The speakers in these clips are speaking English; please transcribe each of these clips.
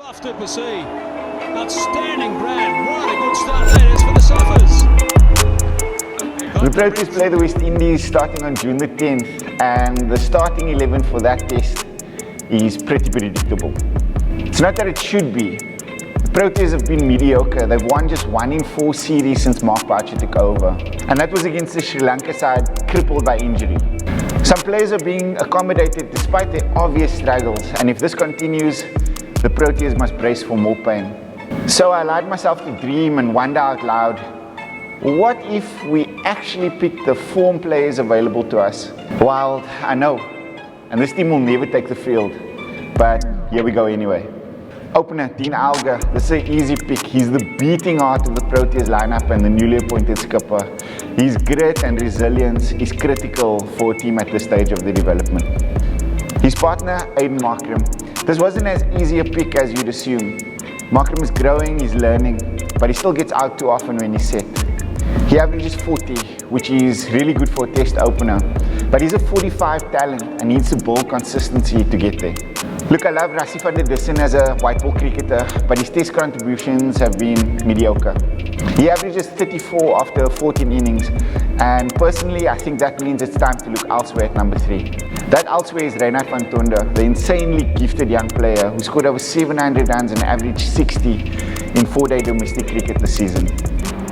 Buffed it, we see. Outstanding grab. What a good start that is for the Suffers. The Proteas play the West Indies starting on June the 10th, and the starting 11 for that test is pretty predictable. It's not that it should be. The Proteas have been mediocre. They've won just 1 in 4 series since Mark Boucher took over, and that was against the Sri Lanka side crippled by injury. Some players are being accommodated despite their obvious struggles, and if this continues, the Proteas must brace for more pain. So I allowed myself to dream and wonder out loud, what if we actually pick the form players available to us? Wild, I know, and this team will never take the field, but here we go anyway. Opener, Dean Alga. This is an easy pick. He's the beating heart of the Proteas lineup and the newly appointed skipper. His grit and resilience is critical for a team at this stage of their development. His partner, Aiden Markram. This wasn't as easy a pick as you'd assume. Markram is growing, he's learning, but he still gets out too often when he's set. He averages 40, which is really good for a test opener, but he's a 45 talent and needs to build consistency to get there. Look, I love Rassie van der Dussen as a white ball cricketer, but his test contributions have been mediocre. He averages 34 after 14 innings, and personally I think that means it's time to look elsewhere at number 3. That elsewhere is Reinhard van Tonder, the insanely gifted young player who scored over 700 runs and averaged 60 in 4-day domestic cricket this season.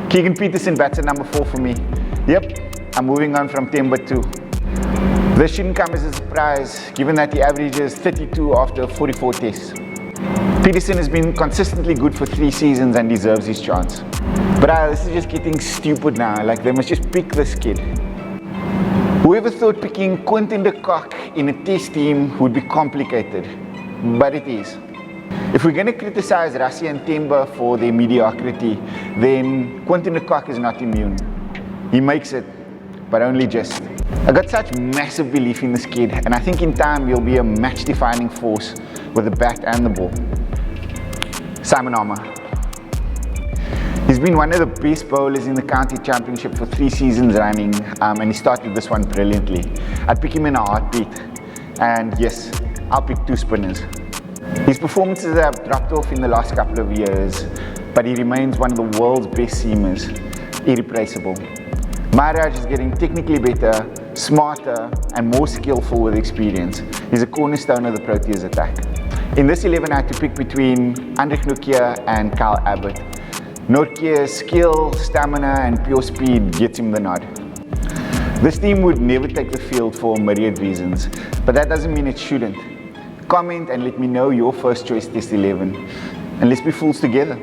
Keegan Peterson bats at number 4 for me. Yep, I'm moving on from Temba 2. This shouldn't come as a surprise, given that he averages 32 after 44 tests. Peterson has been consistently good for 3 seasons and deserves his chance. But this is just getting stupid now, like they must just pick this kid. Whoever thought picking Quinton de Kock in a test team would be complicated, but it is. If we're going to criticize Rassie and Temba for their mediocrity, then Quinton de Kock is not immune. He makes it, but only just. I got such massive belief in this kid, and I think in time he'll be a match-defining force with the bat and the ball. Simon Armour. He's been one of the best bowlers in the county championship for 3 seasons running, and he started this one brilliantly. I'd pick him in a heartbeat, and yes, I'll pick 2 spinners. His performances have dropped off in the last couple of years, but he remains one of the world's best seamers, irreplaceable. Maharaj is getting technically better, smarter, and more skillful with experience. He's a cornerstone of the Proteas attack. In this 11, I had to pick between Andrich Nortje and Kyle Abbott. Nortje's skill, stamina, and pure speed gets him the nod. This team would never take the field for a myriad reasons, but that doesn't mean it shouldn't. Comment and let me know your first choice test 11, and let's be fools together.